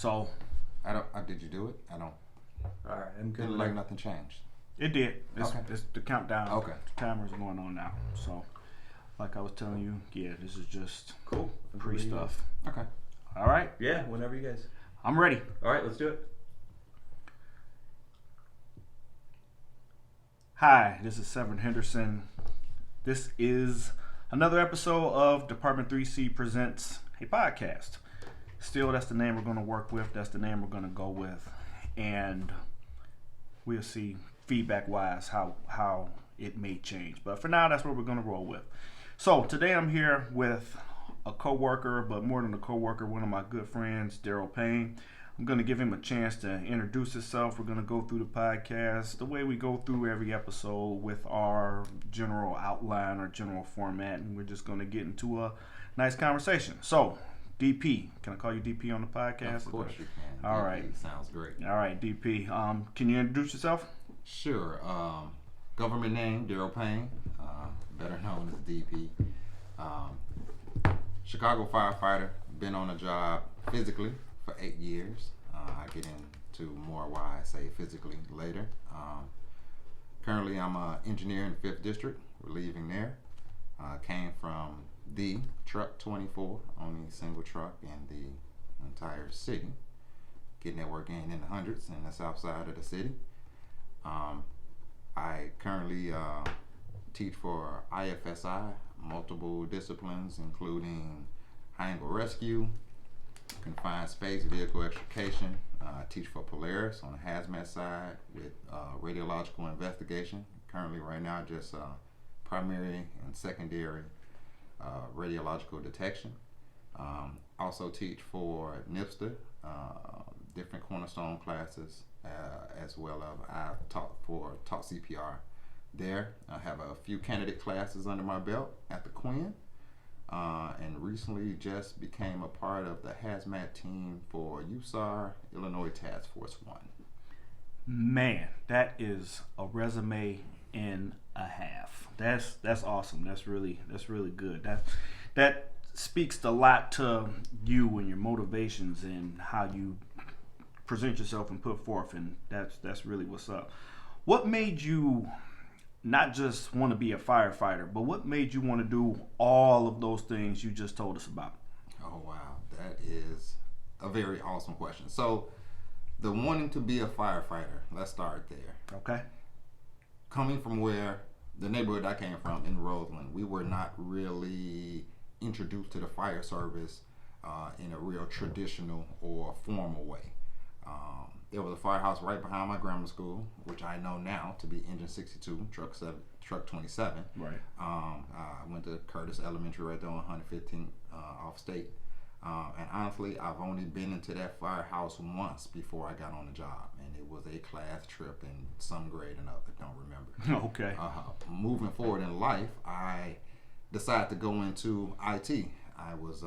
So Did you do it? I don't. All right, I'm good. Didn't look like nothing changed. it did. Okay. It's the countdown. Okay. The timer's going on now. So, like I was telling you, yeah, this is just Cool. pre stuff. Okay. All right, Yeah, whenever you guys. I'm ready. All right, let's do it. Hi, this is Severin Henderson. This is another episode of Department3C presents a podcast. Still, that's the name we're going to work with. That's the name we're going to go with, and we'll see feedback-wise how it may change. But for now, that's what we're going to roll with. So today, I'm here with a coworker, but more than a coworker, one of my good friends, Darrel Payne. I'm going to give him a chance to introduce himself. We're going to go through the podcast the way we go through every episode with our general outline or general format, and we're just going to get into a nice conversation. So, DP, can I call you DP on the podcast? Of course you can. All DP right. Sounds great. All right, DP. Can you introduce yourself? Sure. Government name, Darrel Payne, better known as DP. Chicago firefighter, been on a job physically for 8 years. I get into more why I say physically later. Currently, I'm an engineer in the 5th District, relieving there. Came from the truck 24, only single truck in the entire city. Getting that work in the hundreds in the south side of the city. I currently teach for IFSI, multiple disciplines, including high-angle rescue, confined space, vehicle extrication. I teach for Polaris on the hazmat side with radiological investigation. Currently, right now, just primary and secondary radiological detection. Also teach for NIPSTA, different cornerstone classes, as well as I've taught CPR there. I have a few candidate classes under my belt at the Quinn, and recently just became a part of the hazmat team for USAR, Illinois Task Force 1. Man, that is a resume and a half. That's awesome. That's really good. That speaks a lot to you and your motivations and how you present yourself and put forth, and that's really what's up. What made you not just want to be a firefighter, but what made you want to do all of those things you just told us about? Oh wow, that is a very awesome question. So the wanting to be a firefighter, let's start there. Okay. Coming from where the neighborhood I came from in Roseland, we were not really introduced to the fire service in a real traditional or formal way. There was a firehouse right behind my grammar school, which I know now to be Engine 62, Truck 27. Right. I went to Curtis Elementary right there on 115 off state. And honestly, I've only been into that firehouse once before I got on the job, and it was a class trip in some grade or another. Don't remember. Okay. Moving forward in life, I decided to go into IT. I was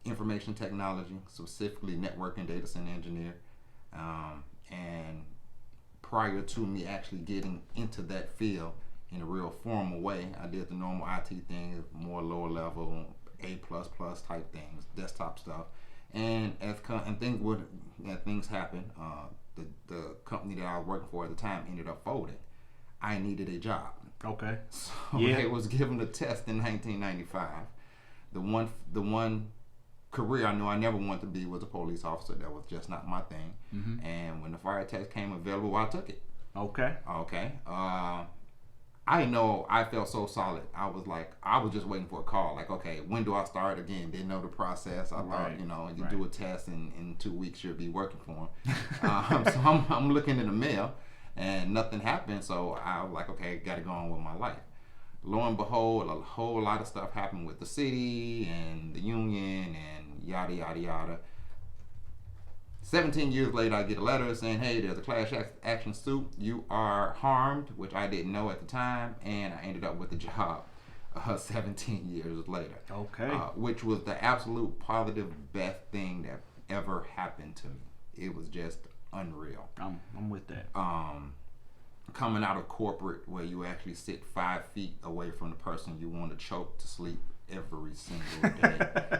information technology, specifically network and data center engineer. And prior to me actually getting into that field in a real formal way, I did the normal IT thing, more lower level, A++ type things, desktop stuff. And things happen. The company that I was working for at the time ended up folding. I needed a job. Okay. So Yeah. it was given a test in 1995. The one career I knew I never wanted to be was a police officer. That was just not my thing. Mm-hmm. And when the fire test came available, I took it. Okay. I know I felt so solid. I was just waiting for a call. Like, okay, when do I start again? Didn't know the process. I thought, you do a test and in 2 weeks you'll be working for them. So I'm looking in the mail and nothing happened. So I was like, okay, got to go on with my life. Lo and behold, a whole lot of stuff happened with the city and the union and yada, yada, yada. 17 years later, I get a letter saying, hey, there's a class action suit. You are harmed, which I didn't know at the time, and I ended up with a job 17 years later. Okay. Which was the absolute positive best thing that ever happened to me. It was just unreal. I'm with that. Coming out of corporate where you actually sit 5 feet away from the person you want to choke to sleep every single day.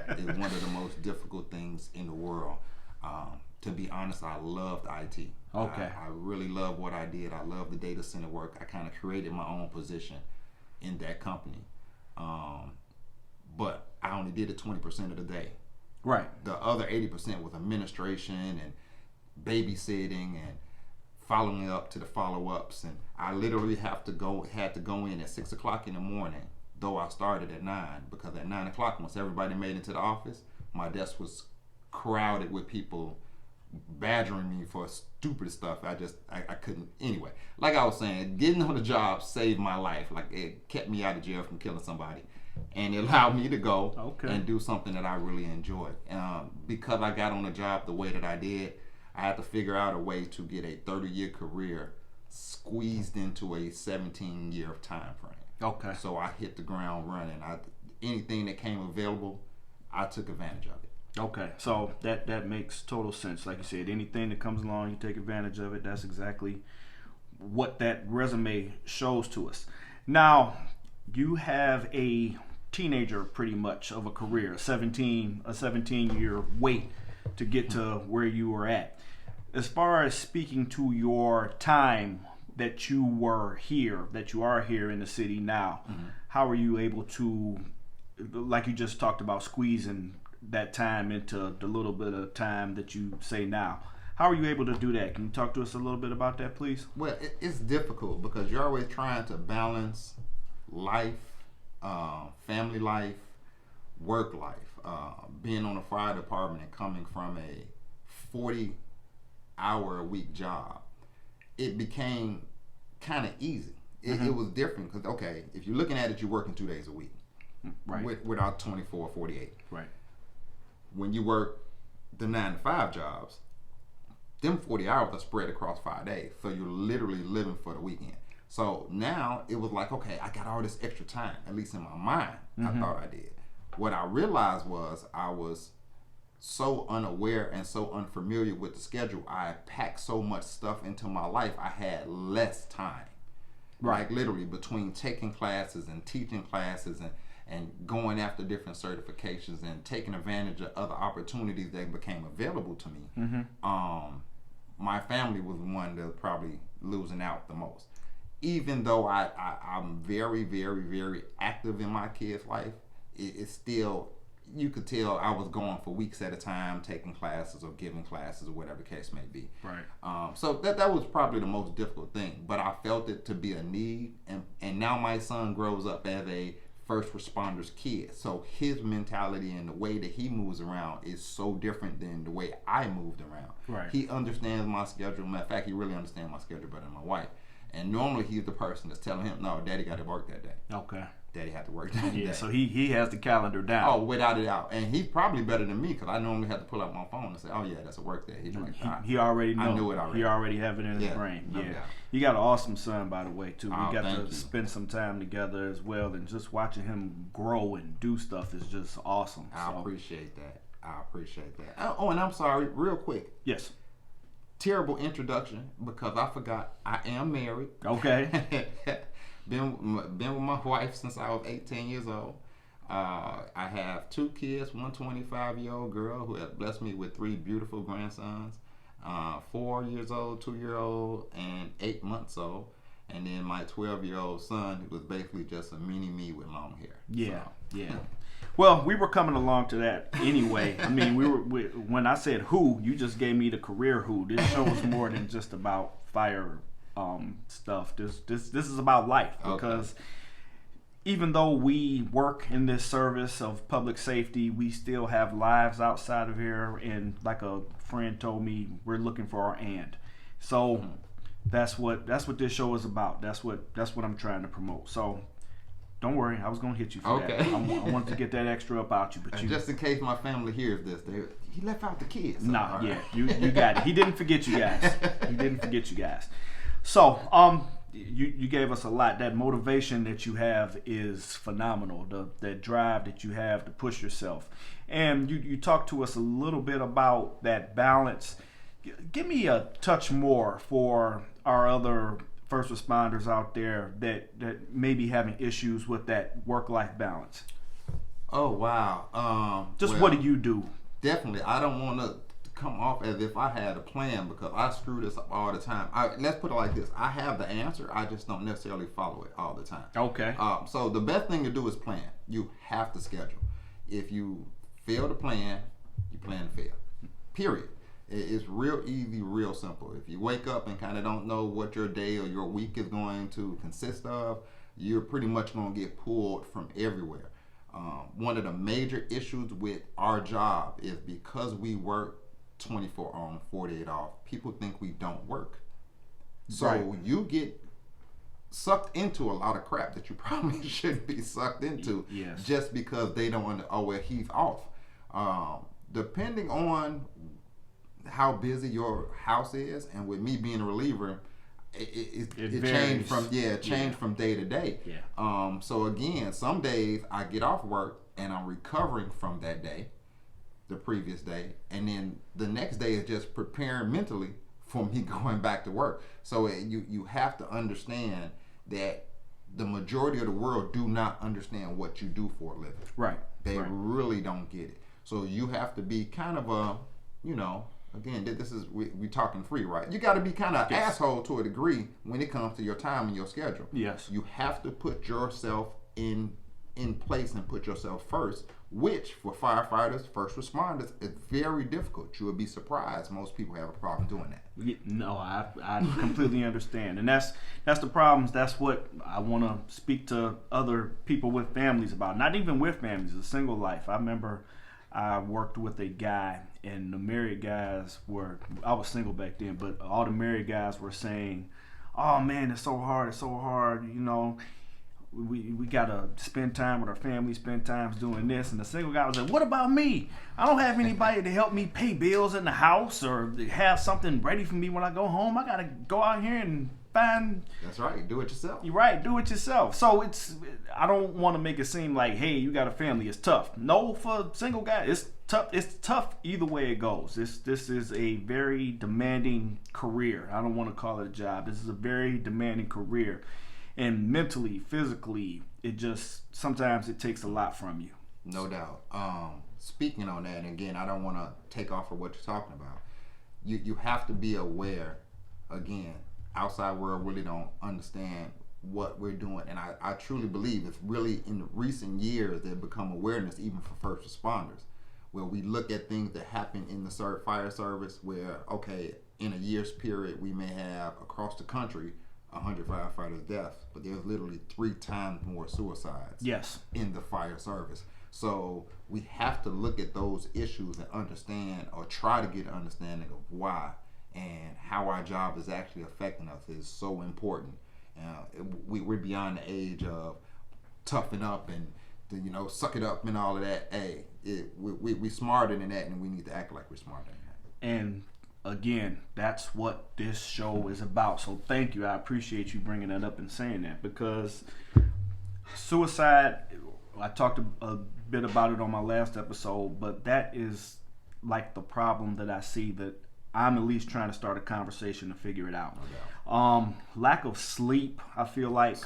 It's one of the most difficult things in the world. To be honest, I loved IT. Okay. I really love what I did. I love the data center work. I kind of created my own position in that company. But I only did it 20% of the day. Right. The other 80% was administration and babysitting and following up to the follow-ups. And I literally had to go in at 6 o'clock in the morning, though I started at 9, because at 9 o'clock, once everybody made it to the office, my desk was crowded with people badgering me for stupid stuff. I couldn't. Anyway, like I was saying, getting on the job saved my life. Like, it kept me out of jail from killing somebody, and it allowed me to go and do something that I really enjoyed. Because I got on the job the way that I did, I had to figure out a way to get a 30-year career squeezed into a 17-year time frame. Okay. So I hit the ground running. Anything that came available, I took advantage of it. Okay, so that makes total sense. Like you said, anything that comes along, you take advantage of it. That's exactly what that resume shows to us. Now, you have a teenager, pretty much, of a career, a 17-year wait to get to where you were at. As far as speaking to your time that you are here in the city now, how are you able to, like you just talked about, squeezing that time into the little bit of time that you say now? How are you able to do that? Can you talk to us a little bit about that, please? Well, it's difficult because you're always trying to balance life, family life, work life. Being on the fire department and coming from a 40-hour-a-week job, it became kind of easy. It was different because, okay, if you're looking at it, you're working 2 days a week, right? Without 24 or 48. Right. When you work the 9-to-5 jobs, them 40 hours are spread across 5 days. So you're literally living for the weekend. So now it was like, okay, I got all this extra time, at least in my mind, I thought I did. What I realized was I was so unaware and so unfamiliar with the schedule. I packed so much stuff into my life, I had less time. Right. Like literally between taking classes and teaching classes and going after different certifications and taking advantage of other opportunities that became available to me. My family was the one that was probably losing out the most. Even though I'm very, very, very active in my kids' life, it's still, you could tell I was going for weeks at a time, taking classes or giving classes or whatever the case may be. Right. So that was probably the most difficult thing, but I felt it to be a need, and now my son grows up as a first responders kid, so his mentality and the way that he moves around is so different than the way I moved around. Right. He understands my schedule. Matter of fact, he really understands my schedule better than my wife. And normally he's the person that's telling him, no, Daddy got to work that day. Okay. Daddy had to work that day. Yeah, so he has the calendar down. Oh, without a doubt. And he's probably better than me because I normally have to pull out my phone and say, oh, yeah, that's a work day. He's like, he already knows. I knew it already. He already have it in his brain. No Yeah. doubt. You got an awesome son, by the way, too. We Oh, got thank to you. spend some time together as well, and just watching him grow and do stuff is just awesome. I So, appreciate that. Oh, and I'm sorry, real quick. yes. Terrible introduction because I forgot I am married. Okay. been with my wife since I was 18 years old. I have 2 kids, one 25-year-old girl who has blessed me with 3 beautiful grandsons, 4 years old, 2-year-old, and 8 months old. And then my 12-year-old son, who was basically just a mini me with long hair. Yeah, So, yeah. Well, we were coming along to that anyway. I mean, when I said who, you just gave me the career who. This show is more than just about fire stuff. This is about life, because even though we work in this service of public safety, we still have lives outside of here. And like a friend told me, we're looking for our and. So that's what this show is about. That's what I'm trying to promote. So don't worry, I was gonna hit you for that. I wanted to get that extra up out you, but and just in case my family hears this, he left out the kids. So, nah, right. yeah, you got it. He didn't forget you guys. So, you gave us a lot. That motivation that you have is phenomenal. That drive that you have to push yourself, and you talked to us a little bit about that balance. Give me a touch more for our other first responders out there that may be having issues with that work-life balance. Oh wow. Just Well, what do you do? definitely, I don't want to come off as if I had a plan because I screw this up all the time. Let's put it like this: I have the answer, I just don't necessarily follow it all the time. Okay. So the best thing to do is plan. You have to schedule. If you fail to plan, you plan to fail. Period. It's real easy, real simple. If you wake up and kind of don't know what your day or your week is going to consist of, you're pretty much going to get pulled from everywhere. One of the major issues with our job is because we work 24 on, 48 off, people think we don't work. So Right. you get sucked into a lot of crap that you probably shouldn't be sucked into Yes. just because they don't want to, oh, well, he's off. Depending on how busy your house is, and with me being a reliever, it changed varies. from day to day. Yeah. So again, some days I get off work and I'm recovering from that day, the previous day, and then the next day is just preparing mentally for me going back to work. So you have to understand that the majority of the world do not understand what you do for a living. Right. They right. really don't get it. So you have to be kind of a, again, this is we talking free, right? You got to be kind of Yes. asshole to a degree when it comes to your time and your schedule. Yes. You have to put yourself in place and put yourself first, which for firefighters, first responders, it's very difficult. You would be surprised. Most people have a problem doing that. No, I completely understand, and that's the problems. That's what I want to speak to other people with families about. Not even with families, a single life. I remember I worked with a guy, and the married guys were. I was single back then, but all the married guys were saying, "Oh man, it's so hard. It's so hard. You know, we gotta spend time with our family, spend time doing this." And the single guy was like, "What about me? I don't have anybody to help me pay bills in the house or have something ready for me when I go home. I gotta go out here and find." That's right. Do it yourself. You're right. Do it yourself. So I don't want to make it seem like, hey, you got a family, it's tough. No, for single guy, it's tough. It's tough either way it goes. This is a very demanding career. I don't want to call it a job. This is a very demanding career. And mentally, physically, sometimes it takes a lot from you. No doubt. Speaking on that, and again, I don't want to take off of what you're talking about. You have to be aware, again, outside world really don't understand what we're doing. And I truly believe it's really in the recent years that become awareness even for first responders, where we look at things that happen in the fire service where, okay, in a year's period, we may have across the country 100 firefighters deaths, but there's literally 3 times more suicides Yes. in the fire service. So we have to look at those issues and understand, or try to get an understanding of why and how our job is actually affecting us is so important. We're beyond the age of toughen up and suck it up and all of that. Hey, we smarter than that, and we need to act like we're smarter than that. And again, that's what this show is about. So thank you. I appreciate you bringing that up and saying that, because suicide, I talked a bit about it on my last episode, but that is like the problem that I see, that I'm at least trying to start a conversation to figure it out. Lack of sleep, I feel like,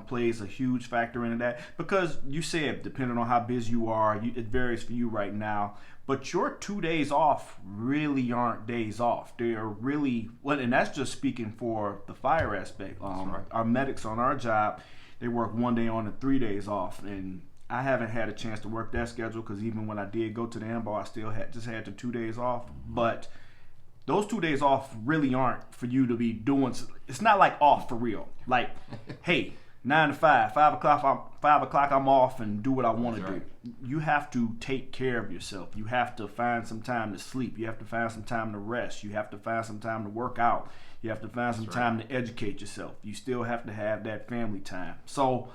plays a huge factor into that, because you said, depending on how busy you are, it varies for you right now. But your 2 days off really aren't days off. They are really, and that's just speaking for the fire aspect. Right. Our medics on our job, they work 1 day on and 3 days off. And I haven't had a chance to work that schedule, because even when I did go to the AMBO, I still had the 2 days off. But those 2 days off really aren't for you to be doing. It's not like off for real. Like, hey, 9 to 5, 5 o'clock, I'm off and do what I want to do. You have to take care of yourself. You have to find some time to sleep. You have to find some time to rest. You have to find some time to work out. You have to find some time to educate yourself. You still have to have that family time. So,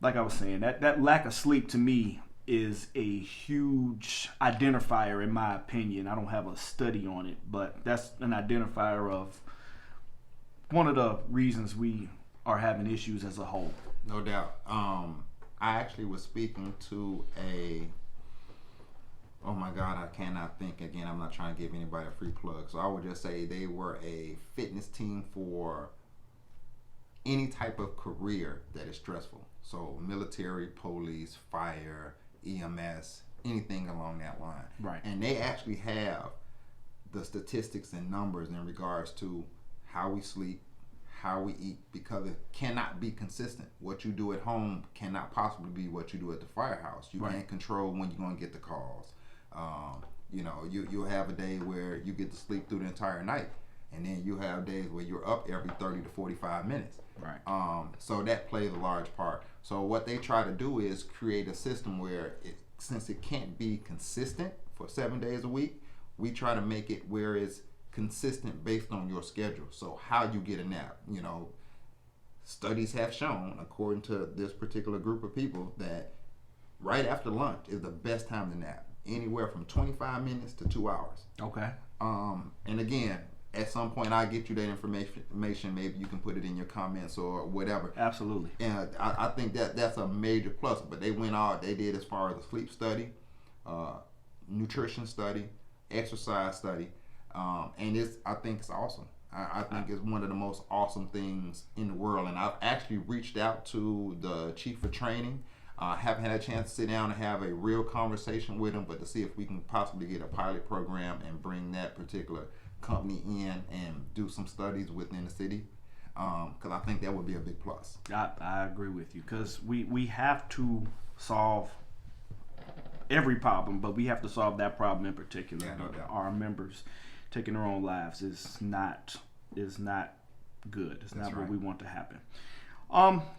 like I was saying, that lack of sleep to me is a huge identifier, in my opinion. I don't have a study on it, but that's an identifier of one of the reasons we are having issues as a whole. No doubt. I actually was speaking to oh my God, I cannot think. Again, I'm not trying to give anybody a free plug. So I would just say they were a fitness team for any type of career that is stressful. So military, police, fire, EMS, anything along that line. Right. And they actually have the statistics and numbers in regards to how we sleep, how we eat, because it cannot be consistent. What you do at home cannot possibly be what you do at the firehouse. You Right. can't control when you're going to get the calls. You'll have a day where you get to sleep through the entire night, and then you have days where you're up every 30 to 45 minutes. Right. So that plays a large part. So what they try to do is create a system where, since it can't be consistent for 7 days a week, we try to make it where it's consistent based on your schedule. So how you get a nap, studies have shown, according to this particular group of people, that right after lunch is the best time to nap, anywhere from 25 minutes to 2 hours. Okay. And again, at some point I'll get you that information. Maybe you can put it in your comments or whatever. Absolutely. And I think that's a major plus. But they did as far as the sleep study, nutrition study, exercise study, and I think it's awesome. I think it's one of the most awesome things in the world. And I've actually reached out to the chief of training. Haven't had a chance to sit down and have a real conversation with him, but to see if we can possibly get a pilot program and bring that particular company in and do some studies within the city, because I think that would be a big plus. I agree with you, because we have to solve every problem, but we have to solve that problem in particular. Yeah, no doubt. Our members taking their own lives is not good. It's not what we want to happen.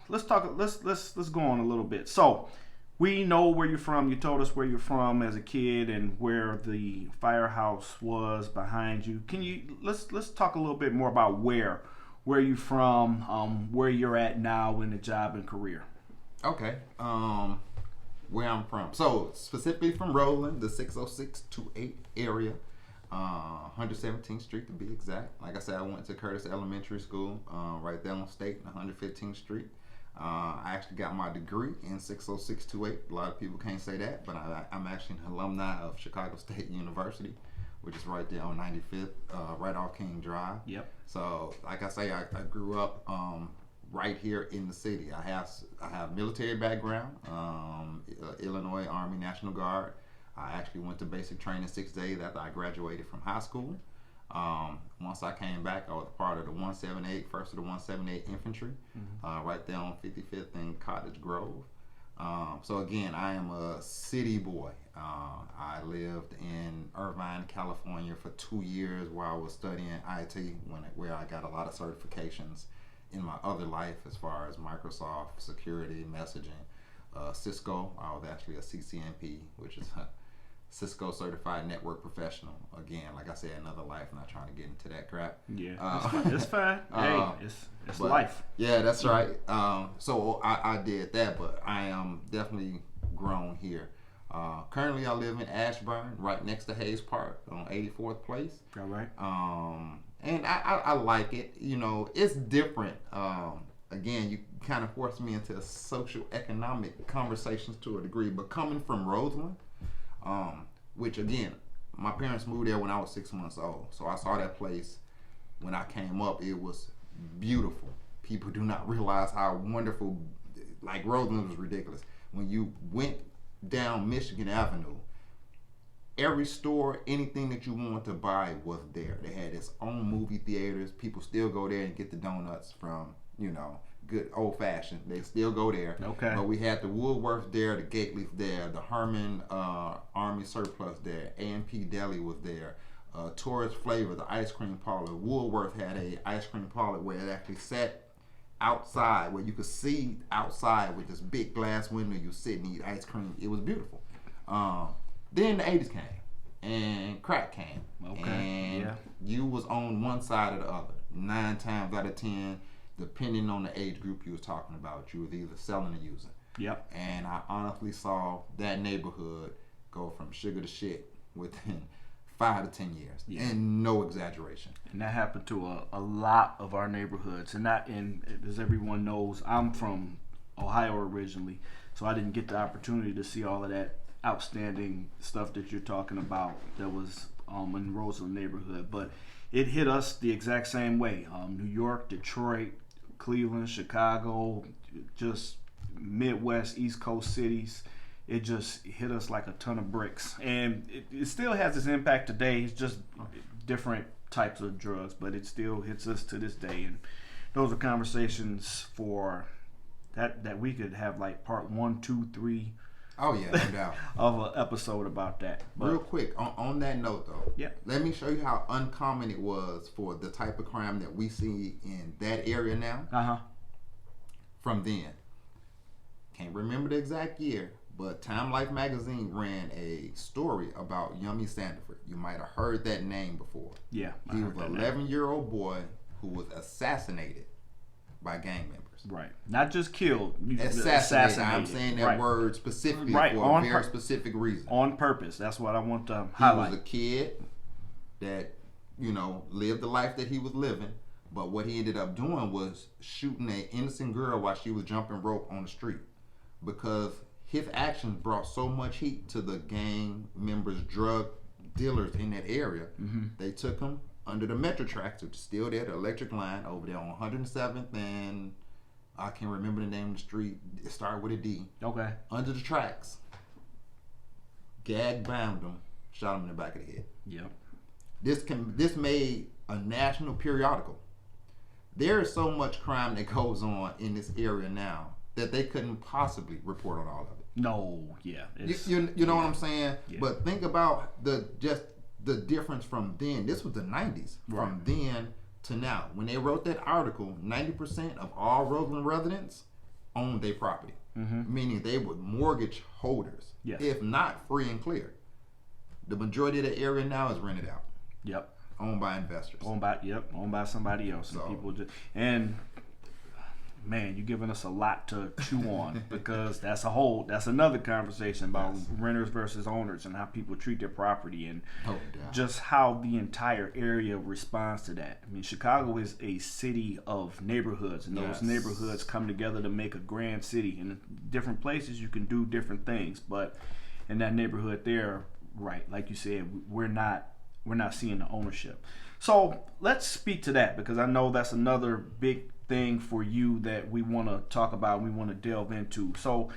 Let's go on a little bit. So we know where you're from. You told us where you're from as a kid and where the firehouse was behind you. Let's talk a little bit more about where you're from, where you're at now in the job and career. Okay. Where I'm from. So specifically from Roland, the 60628 area, 117th Street to be exact. Like I said, I went to Curtis Elementary School, right there on State and 115th Street. I actually got my degree in 60628. A lot of people can't say that, but I'm actually an alumni of Chicago State University, which is right there on 95th, right off King Drive. Yep. So, like I say, I grew up right here in the city. I have military background, Illinois Army National Guard. I actually went to basic training 6 days after I graduated from high school. Once I came back, I was part of the 178, first of the 178 Infantry, right there on 55th and Cottage Grove. So again, I am a city boy. I lived in Irvine, California for 2 years while I was studying IT, where I got a lot of certifications in my other life as far as Microsoft, security, messaging, Cisco. I was actually a CCNP, which is a Cisco Certified Network Professional. Again, like I said, another life. I'm not trying to get into that crap. Yeah, it's fine. Hey, it's life. Yeah, that's right. So I did that, but I am definitely grown here. Currently, I live in Ashburn, right next to Hayes Park on 84th Place. All right. And I like it. It's different. Again, you kind of forced me into social economic conversations to a degree, but coming from Roseland, which again, my parents moved there when I was 6 months old. So I saw that place when I came up. It was beautiful. People do not realize how wonderful, like Roseland was ridiculous. When you went down Michigan Avenue, every store, anything that you wanted to buy was there. They had its own movie theaters. People still go there and get the donuts from, good old fashioned. They still go there. Okay. But we had the Woolworth there, the Gately's there, the Herman Army Surplus there, A&P Deli was there, Tourist Flavor, the ice cream parlor. Woolworth had a ice cream parlor where it actually sat outside, where you could see outside with this big glass window. You sit and eat ice cream. It was beautiful. Then the 80s came and crack came. Okay. And you was on one side or the other. 9 times out of 10, depending on the age group you was talking about, you was either selling or using. Yep. And I honestly saw that neighborhood go from sugar to shit within 5 to 10 years. Yeah. And no exaggeration. And that happened to a lot of our neighborhoods. And as everyone knows, I'm from Ohio originally, so I didn't get the opportunity to see all of that outstanding stuff that you're talking about that was in Roseland neighborhood. But it hit us the exact same way. New York, Detroit, Cleveland, Chicago, just Midwest, East Coast cities. it just hit us like a ton of bricks. And it still has its impact today. It's just different types of drugs, but it still hits us to this day. And those are conversations for that we could have like part 1, 2, 3 Oh yeah, no doubt. of an episode about that. But, Real quick, on that note though, yeah. let me show you how uncommon it was for the type of crime that we see in that area now from then. Can't remember the exact year, but Time Life magazine ran a story about Yummy Sandiford. You might have heard that name before. Yeah. He was an 11-year-old boy who was assassinated by gang members. Right. Not just killed. Assassinated. I'm saying that right. word specifically Right. for a very specific reason. On purpose. That's what I want to He highlight. was a kid that, lived the life that he was living, but what he ended up doing was shooting an innocent girl while she was jumping rope on the street, because his actions brought so much heat to the gang members, drug dealers in that area. Mm-hmm. They took him under the Metro tracks, which is still there, the electric line over there on 107th and I can't remember the name of the street. It started with a D. Okay. Under the tracks, gagged, bound him, shot him in the back of the head. Yep. This made a national periodical. There is so much crime that goes on in this area now that they couldn't possibly report on all of it. No, yeah. You know what I'm saying? Yeah. But think about the difference from then. This was the 90s. Right. From then to now. When they wrote that article, 90% of all Oakland residents owned their property. Mm-hmm. Meaning they were mortgage holders. Yes. If not free and clear. The majority of the area now is rented out. Yep. Owned by investors. Owned by somebody else. So, And people just man, you're giving us a lot to chew on because that's another conversation about renters versus owners and how people treat their property and just how the entire area responds to that. I mean, Chicago is a city of neighborhoods, and those neighborhoods come together to make a grand city. In different places, you can do different things, but in that neighborhood there, right, like you said, we're not seeing the ownership. So let's speak to that, because I know that's another big thing for you that we want to talk about, we want to delve into. So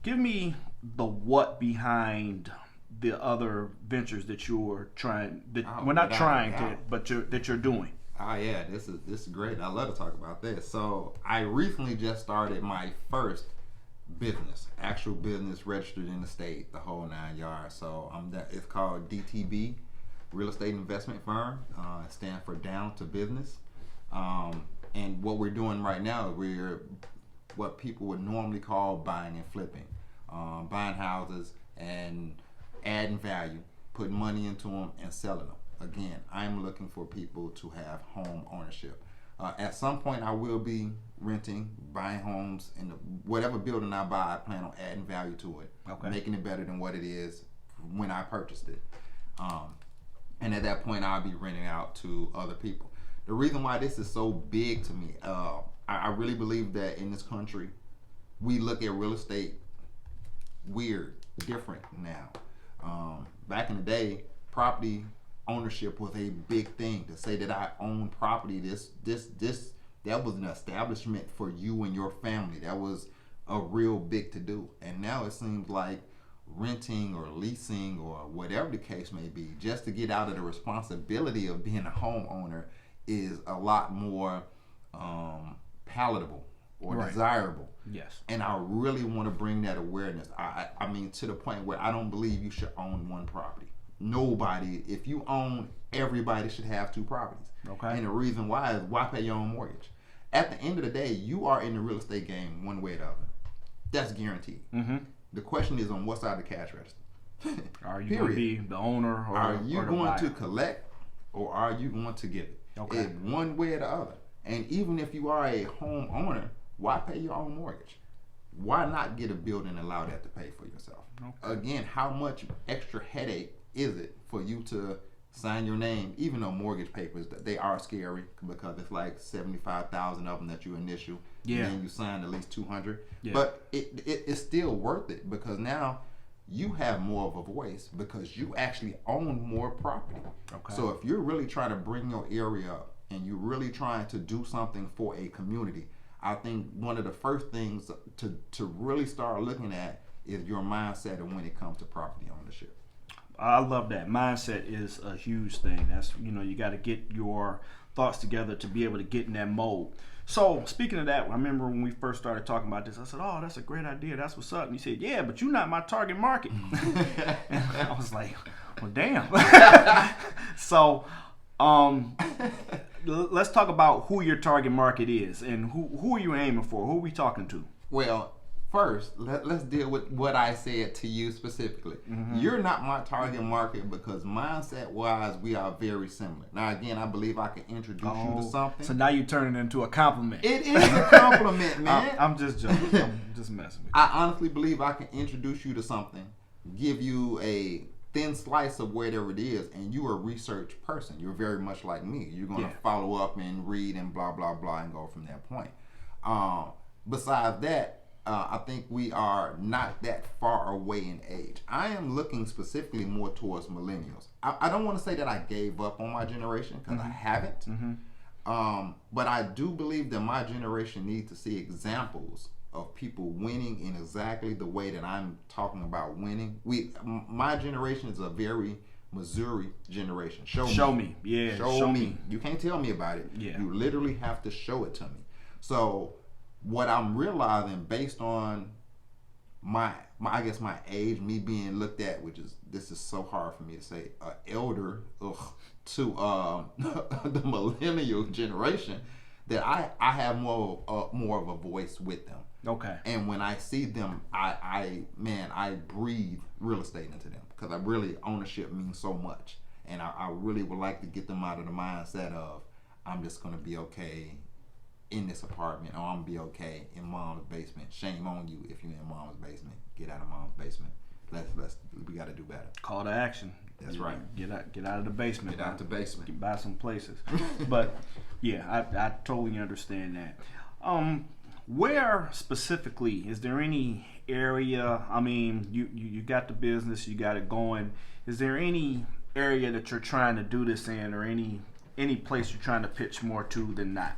give me the what behind the other ventures that you're trying, that you're doing. Oh yeah, this is great. I love to talk about this. So I recently just started my first business, actual business, registered in the state, the whole 9 yards. So it's called DTB, Real Estate Investment Firm. It stands for Down to Business. And what we're doing right now is we're what people would normally call buying and flipping, buying houses and adding value, putting money into them and selling them. Again, I'm looking for people to have home ownership. At some point, I will be renting, buying homes, and whatever building I buy, I plan on adding value to it, making it better than what it is when I purchased it. And at that point, I'll be renting out to other people. The reason why this is so big to me, I really believe that in this country, we look at real estate weird, different now. Back in the day, property ownership was a big thing. To say that I own property, that was an establishment for you and your family. That was a real big to do. And now it seems like renting or leasing or whatever the case may be, just to get out of the responsibility of being a homeowner, is a lot more palatable or desirable. Yes. And I really want to bring that awareness. I mean, to the point where I don't believe you should own one property. Nobody, if you own, everybody should have two properties. Okay. And the reason why is, why pay your own mortgage? At the end of the day, you are in the real estate game one way or the other. That's guaranteed. Mm-hmm. The question is on what side of the cash register. Are you going to be the owner, or are you or the going buyer? to collect, or are you going to give it? Okay. It's one way or the other. And even if you are a homeowner, why pay your own mortgage? Why not get a building and allow that to pay for yourself? Okay. Again, how much extra headache is it for you to sign your name, even though mortgage papers, they are scary because it's like 75,000 of them that you initial, and then you sign at least 200. Yeah. But it's still worth it, because now you have more of a voice because you actually own more property. Okay. So if you're really trying to bring your area up and you're really trying to do something for a community, I think one of the first things to really start looking at is your mindset and when it comes to property ownership. I love that. Mindset is a huge thing. That's, you got to get your thoughts together to be able to get in that mode. So speaking of that, I remember when we first started talking about this, I said, "Oh, that's a great idea. That's what's up." And you said, "Yeah, but you're not my target market." And I was like, "Well, damn." So, let's talk about who your target market is and who are you aiming for? Who are we talking to? Well, first, let's deal with what I said to you specifically. Mm-hmm. You're not my target market because mindset-wise, we are very similar. Now, again, I believe I can introduce you to something. So now you turn it into a compliment. It is a compliment, man. I'm just joking. I'm just messing with you. I honestly believe I can introduce you to something, give you a thin slice of whatever it is, and you're a research person. You're very much like me. You're going to follow up and read and blah, blah, blah, and go from that point. Besides that, I think we are not that far away in age. I am looking specifically more towards millennials. I don't want to say that I gave up on my generation because I haven't. But I do believe that my generation needs to see examples of people winning in exactly the way that I'm talking about winning. My generation is a very Missouri generation. Show me. Yeah. Show me. You can't tell me about it. Yeah. You literally have to show it to me. So what I'm realizing based on my I guess my age, me being looked at, this is so hard for me to say, elder to the millennial generation, that I have more of a voice with them. Okay. And when I see them, I breathe real estate into them because ownership means so much, and I really would like to get them out of the mindset of I'm just gonna be okay in this apartment, or I'm gonna be okay in mom's basement. Shame on you if you're in mom's basement. Get out of mom's basement. We got to do better. Call to action. That's right. Get out of the basement. Get out the basement. Buy some places. But yeah, I totally understand that. Where specifically, is there any area? I mean, you got the business, you got it going. Is there any area that you're trying to do this in, or any place you're trying to pitch more to than not?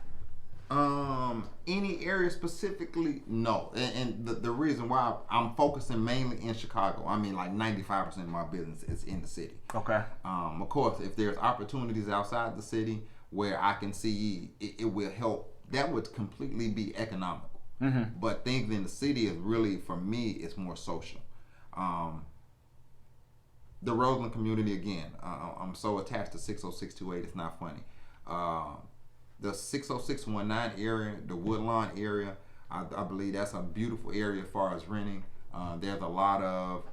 Any area specifically? No. And the reason why I'm focusing mainly in Chicago, I mean, like 95% of my business is in the city. Okay. Of course, if there's opportunities outside the city where I can see it will help, that would completely be economical. Mm-hmm. But things in the city is really, for me, it's more social. The Roseland community, again, I'm so attached to 60628, it's not funny. The 60619 area, the Woodlawn area, I believe that's a beautiful area as far as renting. There's a lot of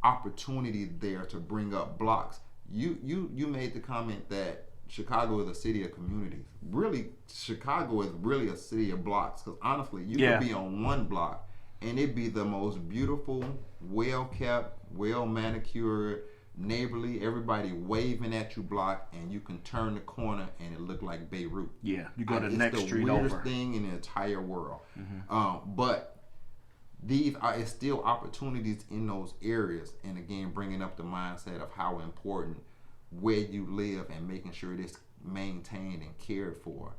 opportunity there to bring up blocks. You made the comment that Chicago is a city of communities. Really, Chicago is really a city of blocks, because honestly, you could be on one block and it'd be the most beautiful, well-kept, well-manicured, neighborly, everybody waving at you block, and you can turn the corner and it look like Beirut. Yeah, you go to the next street over. It's the weirdest thing in the entire world. Mm-hmm. But it's still opportunities in those areas, and again, bringing up the mindset of how important where you live and making sure it's maintained and cared for.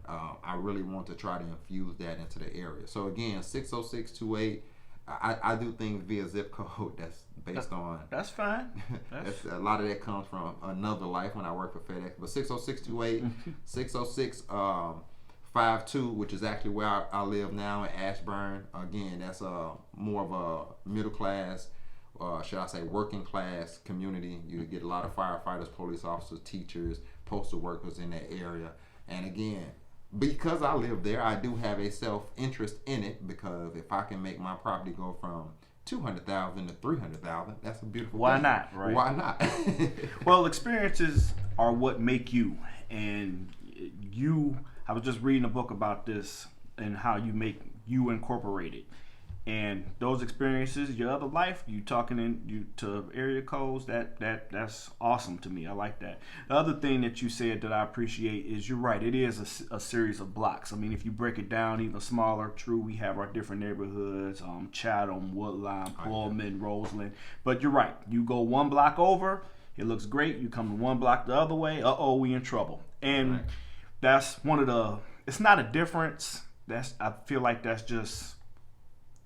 I really want to try to infuse that into the area. So again, 60628. I do things via zip code. That's based on. That's fine. That's a lot of that comes from another life when I work for FedEx. But 60628, 60652, which is actually where I live now in Ashburn. Again, that's more of a middle class, should I say working class community. You get a lot of firefighters, police officers, teachers, postal workers in that area. And again, because I live there, I do have a self-interest in it, because if I can make my property go from $200,000 to $300,000, that's a beautiful Why thing. not, right? Why not? Well, experiences are what make you. And I was just reading a book about this and how you incorporate it. And those experiences, your other life, you talking to area codes, that's awesome to me. I like that. The other thing that you said that I appreciate is, you're right, it is a series of blocks. I mean, if you break it down even smaller, true, we have our different neighborhoods, Chatham, Woodline, Pullman, Roseland. But you're right, you go one block over, it looks great. You come one block the other way, we in trouble. And that's one of it's not a difference. I feel like that's just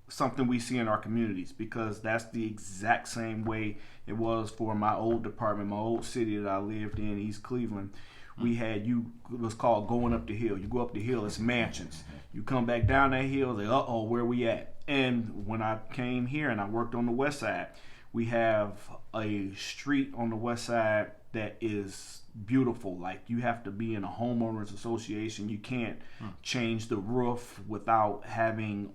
something we see in our communities, because that's the exact same way it was for my old department, my old city that I lived in, East Cleveland. We had it was called going up the hill. You go up the hill, it's mansions. You come back down that hill, like, where we at? And when I came here and I worked on the west side, we have a street on the west side that is beautiful. Like, you have to be in a homeowners association. You can't change the roof without having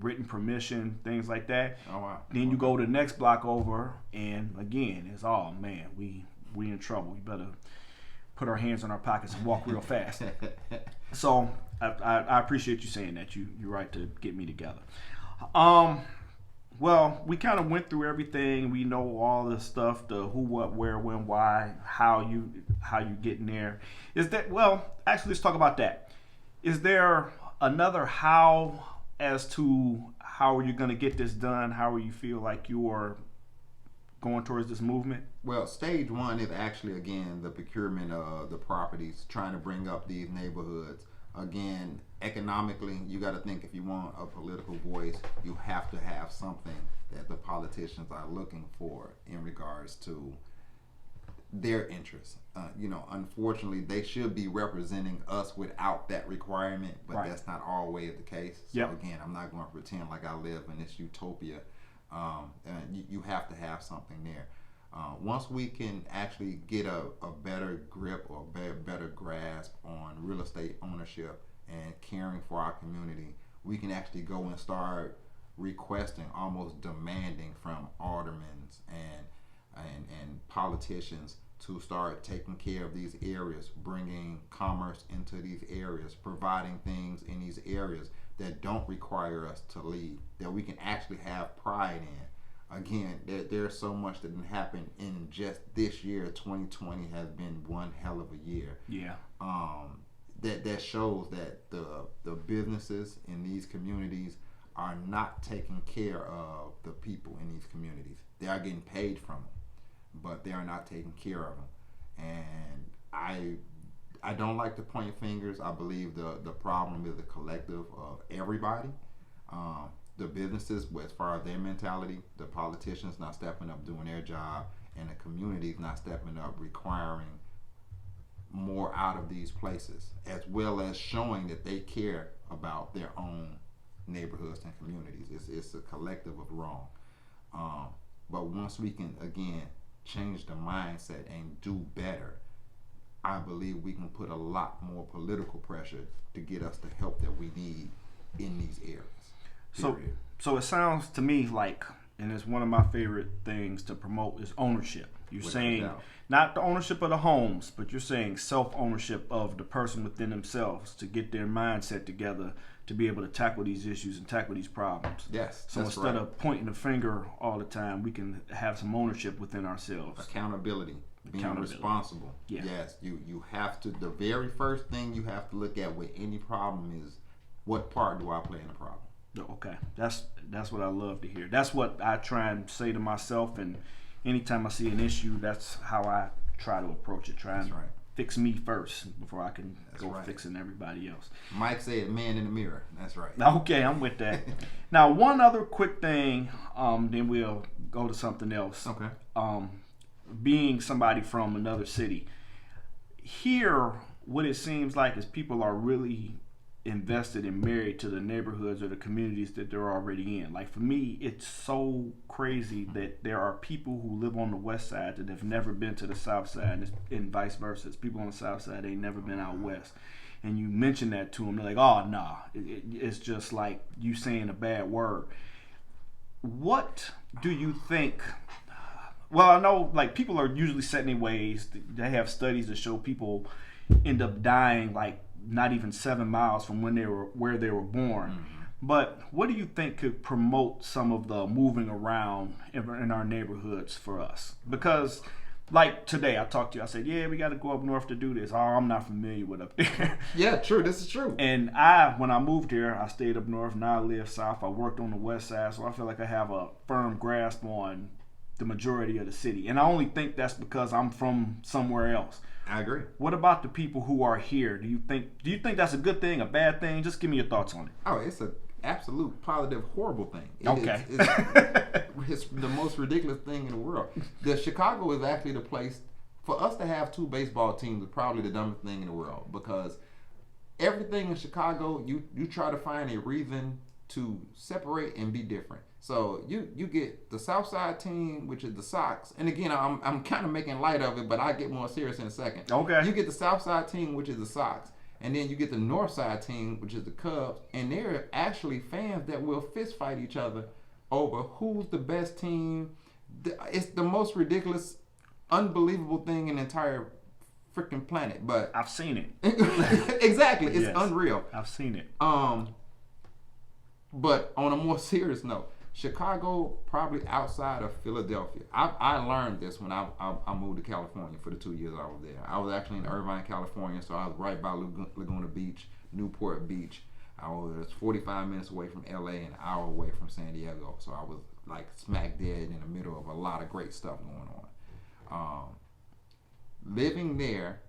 written permission, things like that. Oh wow. Then you go to the next block over, and again, it's man, we in trouble. We better put our hands in our pockets and walk real fast. So I appreciate you saying that. You're right to get me together. Well, we kind of went through everything. We know all the stuff, the who, what, where, when, why, how you get in there. Actually, let's talk about that. Is there another how as to how are you going to get this done? How do you feel like you are going towards this movement? Well, stage one is actually, again, the procurement of the properties, trying to bring up these neighborhoods. Again, economically, you got to think, if you want a political voice, you have to have something that the politicians are looking for in regards to their interests. Unfortunately, they should be representing us without that requirement, but right. That's not always the case. So yep. Again, I'm not going to pretend like I live in this utopia. You have to have something there. Once we can actually get a better grip or better grasp on real estate ownership and caring for our community, we can actually go and start requesting, almost demanding from aldermen and politicians to start taking care of these areas, bringing commerce into these areas, providing things in these areas that don't require us to leave, that we can actually have pride in. Again, there's so much that didn't happen in just this year. 2020 has been one hell of a year. Yeah. That shows that the businesses in these communities are not taking care of the people in these communities. They are getting paid from them, but they are not taking care of them. And I don't like to point fingers. I believe the problem is a collective of everybody. The businesses, as far as their mentality, the politicians not stepping up doing their job, and the communities not stepping up requiring more out of these places, as well as showing that they care about their own neighborhoods and communities. It's a collective of wrong. But once we can, again, change the mindset and do better, I believe we can put a lot more political pressure to get us the help that we need in these areas. So it sounds to me like, and it's one of my favorite things to promote, is ownership. You're saying not the ownership of the homes, but you're saying self-ownership of the person within themselves, to get their mindset together to be able to tackle these issues and tackle these problems. Yes. So instead of pointing the finger all the time, we can have some ownership within ourselves. Accountability. Being responsible. Yeah. Yes. You have to, the very first thing you have to look at with any problem is, what part do I play in the problem? Okay, that's what I love to hear. That's what I try and say to myself, and anytime I see an issue, that's how I try to approach it. Try and fix me first before I can fixing everybody else. Mike said, "Man in the mirror." That's right. Okay, I'm with that. Now, one other quick thing, then we'll go to something else. Okay. Being somebody from another city, here, what it seems like is people are really invested and married to the neighborhoods or the communities that they're already in. Like, for me, it's so crazy that there are people who live on the west side that have never been to the south side, and vice versa. It's people on the south side, they ain't never been out west. And you mention that to them, they're like, oh, nah. It's just like you saying a bad word. What do you think? Well, I know, like, people are usually set in their ways. They have studies that show people end up dying, like, not even 7 miles from where they were born. Mm-hmm. But what do you think could promote some of the moving around in our neighborhoods for us? Because, like, today I talked to you, I said, yeah, we got to go up north to do this. Oh, I'm not familiar with up there. Yeah, true. This is true. And when I moved here, I stayed up north. Now I live south. I worked on the west side, so I feel like I have a firm grasp on the majority of the city. And I only think that's because I'm from somewhere else. I agree. What about the people who are here? Do you think that's a good thing, a bad thing? Just give me your thoughts on it. Oh, it's an absolute positive horrible thing. Okay. It's the most ridiculous thing in the world. The Chicago is actually the place for us to have two baseball teams is probably the dumbest thing in the world, because everything in Chicago, you try to find a reason to separate and be different. So you get the South Side team, which is the Sox, and again, I'm kind of making light of it, but I'll get more serious in a second. Okay. You get the South Side team, which is the Sox, and then you get the North Side team, which is the Cubs, and there are actually fans that will fist fight each other over who's the best team. It's the most ridiculous, unbelievable thing in the entire freaking planet. But I've seen it. Exactly, it's Yes. unreal. I've seen it. But on a more serious note, Chicago, probably outside of Philadelphia. I learned this when I moved to California for the 2 years I was there. I was actually in Irvine, California, so I was right by Laguna Beach, Newport Beach. I was 45 minutes away from LA and an hour away from San Diego. So I was like smack dead in the middle of a lot of great stuff going on. Living there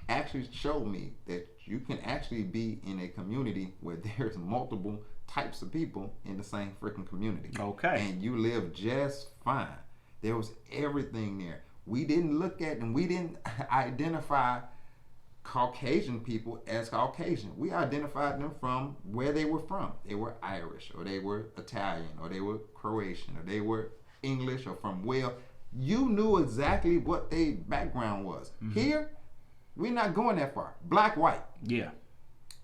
actually showed me that you can actually be in a community where there's multiple types of people in the same freaking community. Okay. And you live just fine. There was everything there. We didn't look at and we didn't identify Caucasian people as Caucasian. We identified them from where they were from. They were Irish, or they were Italian, or they were Croatian, or they were English, or from Wales. You knew exactly what their background was. Mm-hmm. Here, we're not going that far. Black, white. Yeah.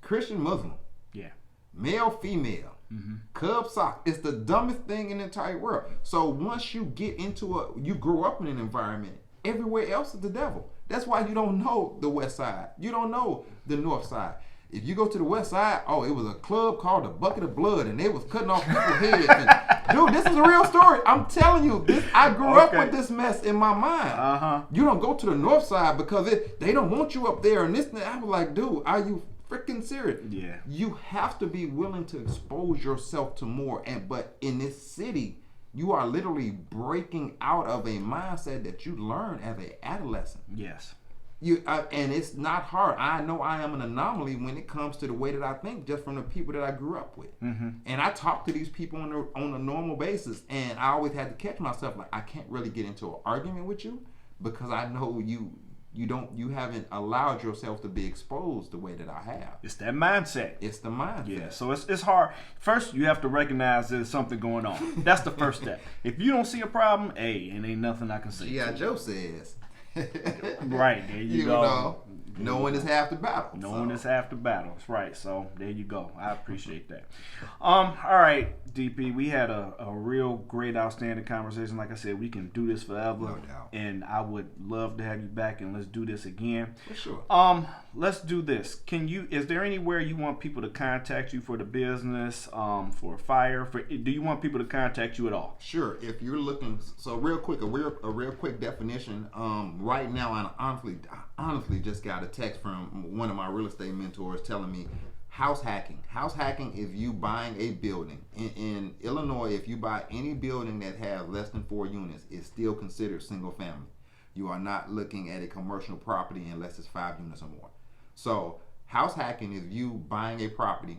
Christian, Muslim. Yeah. Male, female. Mm-hmm. Cub, Sox. It's the dumbest thing in the entire world. So once you get into you grow up in an environment, everywhere else is the devil. That's why you don't know the West Side. You don't know the North Side. If you go to the West Side, it was a club called the Bucket of Blood, and they was cutting off people's heads. And, dude, this is a real story. I'm telling you, I grew up with this mess in my mind. You don't go to the North Side because they don't want you up there. And this, and I was like, dude, are you freaking serious? Yeah. You have to be willing to expose yourself to more. But in this city, you are literally breaking out of a mindset that you learn as an adolescent. Yes. And it's not hard. I know I am an anomaly when it comes to the way that I think, just from the people that I grew up with. Mm-hmm. And I talk to these people on a normal basis, and I always had to catch myself like, I can't really get into an argument with you because I know you haven't allowed yourself to be exposed the way that I have. It's that mindset. It's the mindset. Yeah, so it's hard. First, you have to recognize there's something going on. That's the first step. If you don't see a problem, it ain't nothing I can say. Yeah, Joe says. Right, there you go. Knowing is half the battle. Knowing is half the battle. That's right. So there you go. I appreciate that. All right, DP, we had a real great, outstanding conversation. Like I said, we can do this forever. No doubt. And I would love to have you back, and let's do this again. For sure. Let's do this. Is there anywhere you want people to contact you for the business, for fire? Do you want people to contact you at all? Sure. If you're looking, so real quick, a real quick definition. Right now, I honestly just got a text from one of my real estate mentors telling me house hacking. House hacking is you buying a building. In Illinois, if you buy any building that has less than 4 units, it's still considered single family. You are not looking at a commercial property unless it's 5 units or more. So house hacking is you buying a property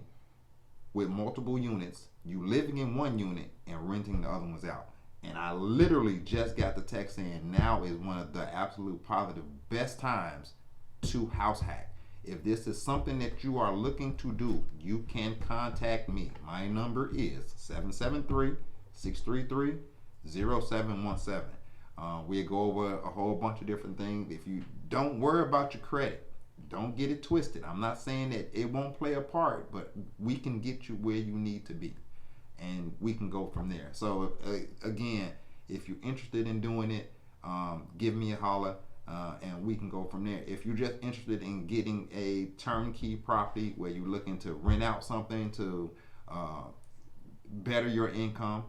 with multiple units, you living in one unit and renting the other ones out. And I literally just got the text saying now is one of the absolute positive best times to house hack. If this is something that you are looking to do, you can contact me. My number is 773-633-0717. We'll go over a whole bunch of different things. If you don't worry about your credit, don't get it twisted. I'm not saying that it won't play a part, but we can get you where you need to be. And we can go from there. So again, if you're interested in doing it, give me a holler, and we can go from there. If you're just interested in getting a turnkey property where you're looking to rent out something to better your income,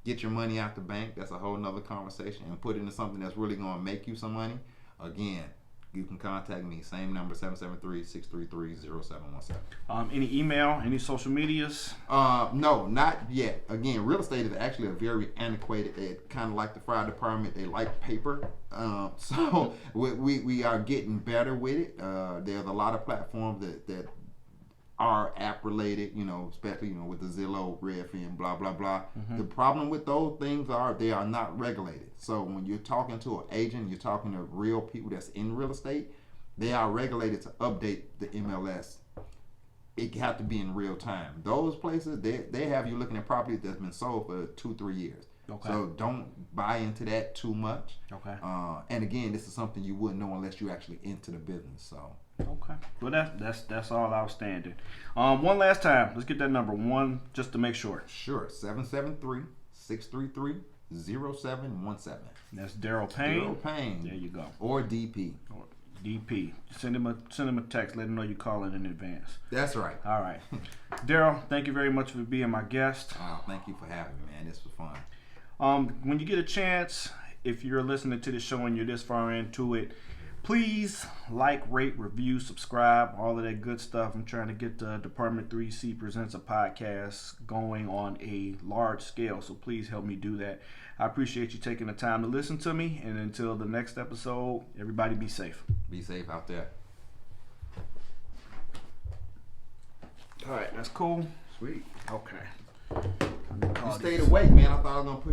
get your money out the bank, that's a whole nother conversation, and put it into something that's really going to make you some money, again, you can contact me. Same number, 773-633-0717. Any email, any social medias? No, not yet. Again, real estate is actually a very antiquated. They kind of like the fire department. They like paper. So we are getting better with it. There's a lot of platforms that are app related, especially with the Zillow, Redfin, blah blah blah. Mm-hmm. The problem with those things are they are not regulated. So when you're talking to an agent, you're talking to real people that's in real estate, they are regulated to update the MLS. It have to be in real time. Those places, they have you looking at properties that's been sold for 2-3 years. Okay. So don't buy into that too much. Okay. And again, this is something you wouldn't know unless you actually into the business. So. Okay. Well, that's all outstanding. One last time, let's get that number one just to make sure. Sure. 773-633-0717. That's Darrel Payne. Darrel Payne. There you go. Or DP. Or DP. Send him a text. Let him know you're calling in advance. That's right. All right. Darrel, thank you very much for being my guest. Oh, thank you for having me, man. This was fun. When you get a chance, if you're listening to the show and you're this far into it, please like, rate, review, subscribe, all of that good stuff. I'm trying to get the Department3C Presents a podcast going on a large scale, so please help me do that. I appreciate you taking the time to listen to me, and until the next episode, everybody be safe. Be safe out there. All right, that's cool. Sweet. Okay. You stayed awake, man. I thought I was going to put